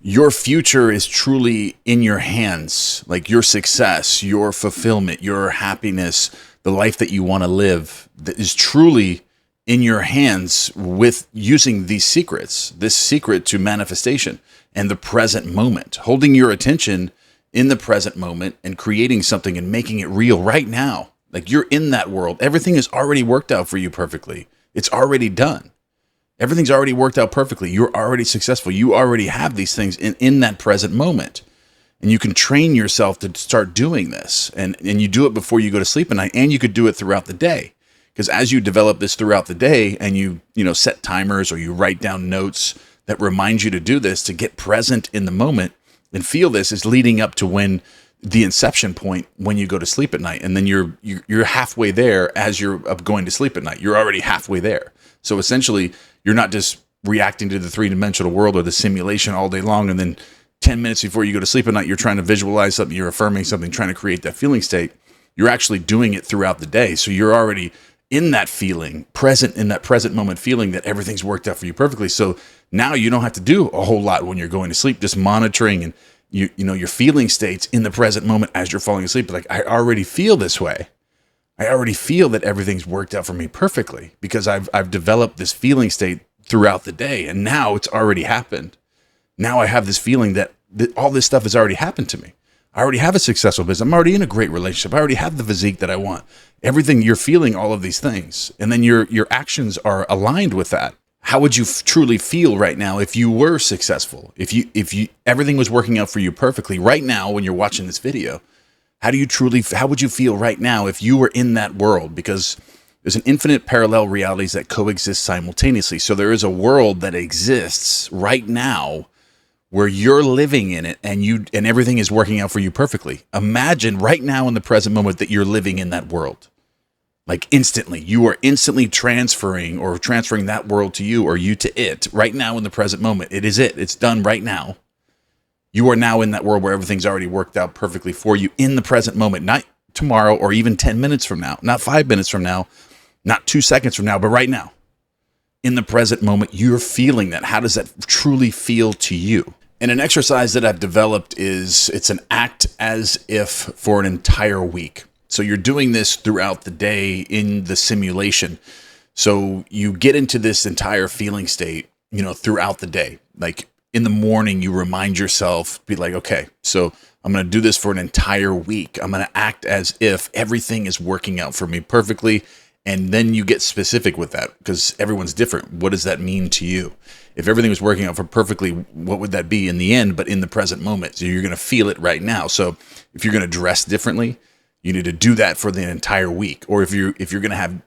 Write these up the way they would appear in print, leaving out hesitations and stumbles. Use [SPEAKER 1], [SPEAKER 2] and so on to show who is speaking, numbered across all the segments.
[SPEAKER 1] your future is truly in your hands. Like your success, your fulfillment, your happiness, the life that you want to live that is truly in your hands with using these secrets, this secret to manifestation and the present moment, holding your attention in the present moment and creating something and making it real right now. Like you're in that world. Everything is already worked out for you perfectly. It's already done. Everything's already worked out perfectly. You're already successful. You already have these things in that present moment. And you can train yourself to start doing this. And you do it before you go to sleep at night, and you could do it throughout the day. Because as you develop this throughout the day and you set timers or you write down notes that remind you to do this, to get present in the moment and feel this is leading up to when the inception point when you go to sleep at night. And then you're halfway there as you're going to sleep at night. You're already halfway there. So essentially, you're not just reacting to the three-dimensional world or the simulation all day long, and then 10 minutes before you go to sleep at night, you're trying to visualize something, you're affirming something, trying to create that feeling state. You're actually doing it throughout the day. So you're already in that feeling, present in that present moment feeling that everything's worked out for you perfectly. So now you don't have to do a whole lot when you're going to sleep, just monitoring and your feeling states in the present moment as you're falling asleep. Like, I already feel this way. I already feel that everything's worked out for me perfectly because I've developed this feeling state throughout the day, and now it's already happened. Now I have this feeling that all this stuff has already happened to me. I already have a successful business. I'm already in a great relationship. I already have the physique that I want. Everything, you're feeling all of these things, and then your actions are aligned with that. How would you truly feel right now if you were successful? If you everything was working out for you perfectly right now when you're watching this video? How would you feel right now if you were in that world? Because there's an infinite parallel realities that coexist simultaneously. So there is a world that exists right now where you're living in it and everything is working out for you perfectly. Imagine right now in the present moment that you're living in that world. Like instantly, you are instantly transferring that world to you or you to it right now in the present moment. It is it. It's done right now. You are now in that world where everything's already worked out perfectly for you in the present moment, not tomorrow or even 10 minutes from now, not 5 minutes from now, not 2 seconds from now, but right now. In the present moment, you're feeling that. How does that truly feel to you? And an exercise that I've developed it's an act as if for an entire week. So you're doing this throughout the day in the simulation. So you get into this entire feeling state, throughout the day. Like in the morning, you remind yourself, be like, okay, so I'm going to do this for an entire week. I'm going to act as if everything is working out for me perfectly. And then you get specific with that because everyone's different. What does that mean to you? If everything was working out for perfectly, what would that be in the end, but in the present moment? So you're going to feel it right now. So if you're going to dress differently, you need to do that for the entire week. Or if you're going to have,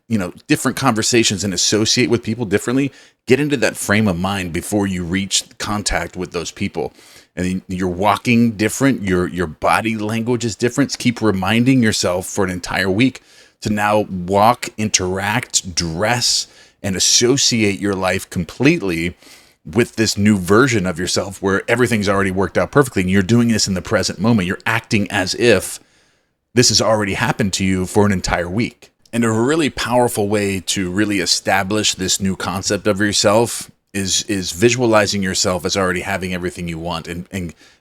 [SPEAKER 1] different conversations and associate with people differently, get into that frame of mind before you reach contact with those people. And you're walking different. Your body language is different. Keep reminding yourself for an entire week to now walk, interact, dress, and associate your life completely with this new version of yourself where everything's already worked out perfectly. And you're doing this in the present moment. You're acting as if this has already happened to you for an entire week. And a really powerful way to really establish this new concept of yourself is visualizing yourself as already having everything you want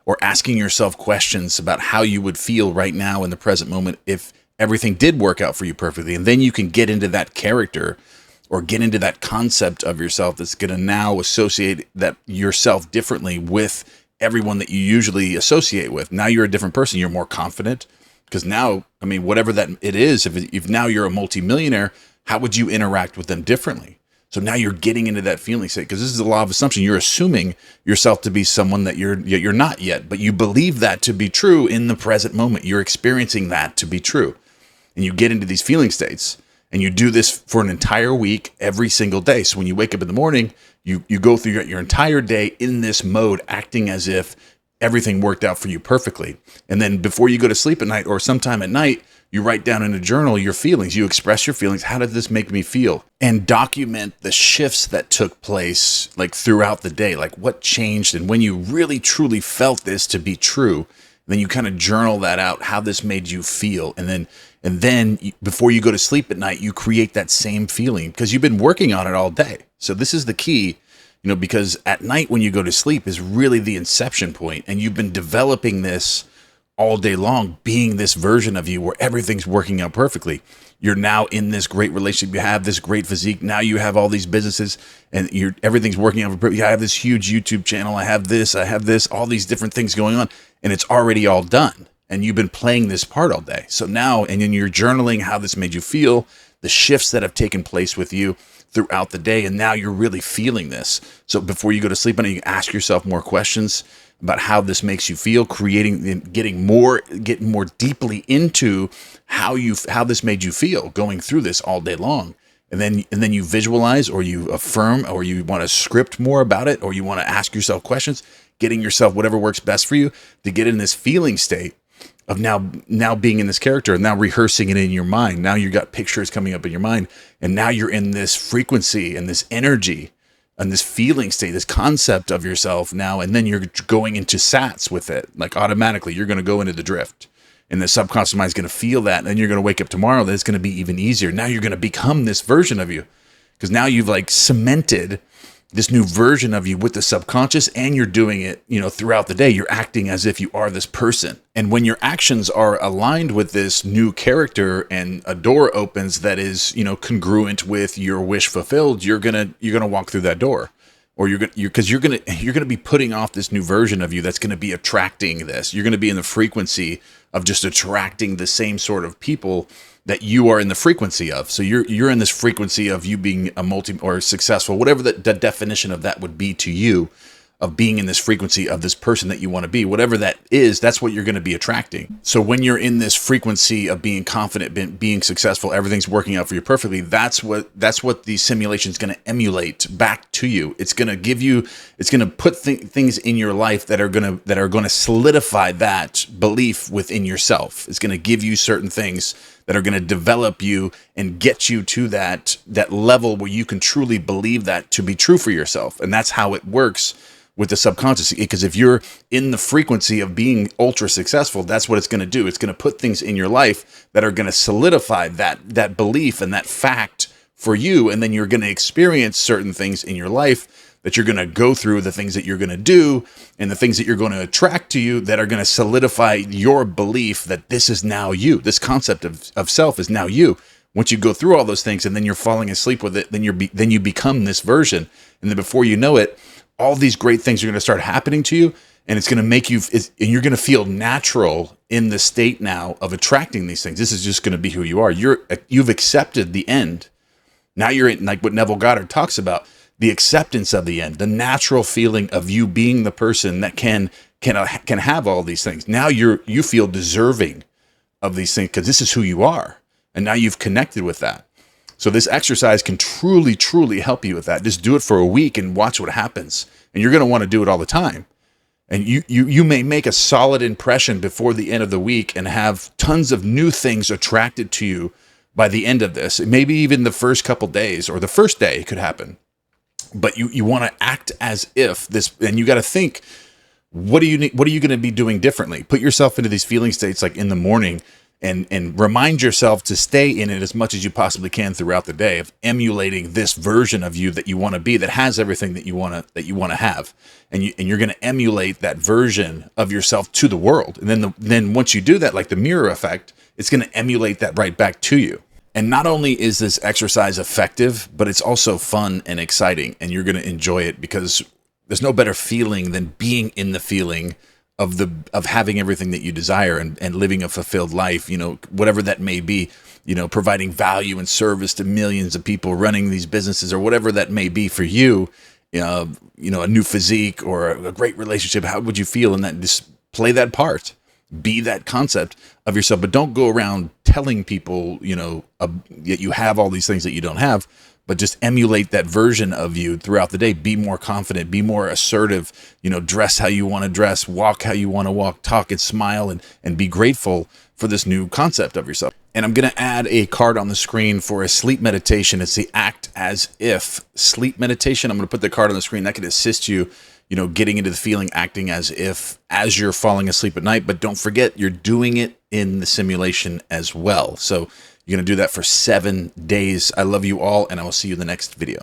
[SPEAKER 1] or asking yourself questions about how you would feel right now in the present moment if everything did work out for you perfectly. And then you can get into that character or get into that concept of yourself that's going to now associate that yourself differently with everyone that you usually associate with. Now you're a different person. You're more confident because now, whatever that it is, if now you're a multimillionaire, how would you interact with them differently? So now you're getting into that feeling state because this is the law of assumption. You're assuming yourself to be someone that you're not yet, but you believe that to be true in the present moment. You're experiencing that to be true. And you get into these feeling states and you do this for an entire week, every single day. So when you wake up in the morning, you go through your entire day in this mode, acting as if everything worked out for you perfectly. And then before you go to sleep at night or sometime at night, you write down in a journal your feelings. You express your feelings. How did this make me feel? And document the shifts that took place like throughout the day, like what changed and when you really truly felt this to be true. Then you kind of journal that out, how this made you feel. And then before you go to sleep at night, you create that same feeling because you've been working on it all day. So this is the key. because at night when you go to sleep is really the inception point, and you've been developing this all day long, being this version of you where everything's working out perfectly. You're now in this great relationship. You have this great physique. Now you have all these businesses, and everything's working out. I have this huge YouTube channel. I have this, all these different things going on, and it's already all done. And you've been playing this part all day. So now, and then you're journaling how this made you feel, the shifts that have taken place with you throughout the day, and now you're really feeling this. So before you go to sleep, you can ask yourself more questions about how this makes you feel, getting more deeply into how this made you feel going through this all day long. And then you visualize, or you affirm, or you want to script more about it, or you want to ask yourself questions, getting yourself whatever works best for you to get in this feeling state of now being in this character, and now rehearsing it in your mind. Now you got pictures coming up in your mind, and now you're in this frequency and this energy and this feeling state, this concept of yourself now. And then you're going into sats with it. Like automatically you're going to go into the drift, and the subconscious mind is going to feel that. And then you're going to wake up tomorrow. That it's going to be even easier. Now you're going to become this version of you, because now you've like cemented this new version of you with the subconscious, and you're doing it, throughout the day. You're acting as if you are this person. And when your actions are aligned with this new character, and a door opens that is, congruent with your wish fulfilled, you're gonna walk through that door, or you're gonna be putting off this new version of you that's gonna be attracting this. You're gonna be in the frequency of just attracting the same sort of people that you are in the frequency of. So you're in this frequency of you being a multi or successful, whatever the definition of that would be to you, of being in this frequency of this person that you want to be, whatever that is, that's what you're going to be attracting. So when you're in this frequency of being confident, being successful, everything's working out for you perfectly, that's what the simulation is going to emulate back to you. It's going to put things in your life that are going to solidify that belief within yourself. It's going to give you certain things that are going to develop you and get you to that level where you can truly believe that to be true for yourself. And that's how it works with the subconscious. Because if you're in the frequency of being ultra successful, that's what it's going to do. It's going to put things in your life that are going to solidify that belief and that fact for you. And then you're going to experience certain things in your life that you're going to go through, the things that you're going to do, and the things that you're going to attract to you that are going to solidify your belief that this is now you. This concept of self is now you. Once you go through all those things, and then you're falling asleep with it, then you become this version. And then before you know it, all these great things are going to start happening to you, and it's going to make you, and you're going to feel natural in the state now of attracting these things. This is just going to be who you are. You've accepted the end. Now you're in, like what Neville Goddard talks about, the acceptance of the end, the natural feeling of you being the person that can have all these things. Now you feel deserving of these things because this is who you are. And now you've connected with that. So this exercise can truly, truly help you with that. Just do it for a week and watch what happens. And you're going to want to do it all the time. And you may make a solid impression before the end of the week and have tons of new things attracted to you by the end of this. Maybe even the first couple days or the first day could happen. But you want to act as if this, and you got to think, what are you going to be doing differently? Put yourself into these feeling states like in the morning, and remind yourself to stay in it as much as you possibly can throughout the day, of emulating this version of you that you want to be, that has everything that you want to have, and you're going to emulate that version of yourself to the world. And then once you do that, like the mirror effect, it's going to emulate that right back to you. And not only is this exercise effective, but it's also fun and exciting, and you're going to enjoy it, because there's no better feeling than being in the feeling of having everything that you desire and living a fulfilled life, whatever that may be, providing value and service to millions of people, running these businesses, or whatever that may be for you, a new physique or a great relationship. How would you feel in that? Just play that part. Be that concept of yourself, but don't go around telling people, that you have all these things that you don't have, but just emulate that version of you throughout the day. Be more confident, be more assertive, dress how you want to dress, walk how you want to walk, talk and smile, and be grateful for this new concept of yourself. And I'm going to add a card on the screen for a sleep meditation. It's the act as if sleep meditation. I'm going to put the card on the screen that can assist you, getting into the feeling, acting as if, as you're falling asleep at night. But don't forget, you're doing it in the simulation as well. So you're going to do that for 7 days. I love you all, and I will see you in the next video.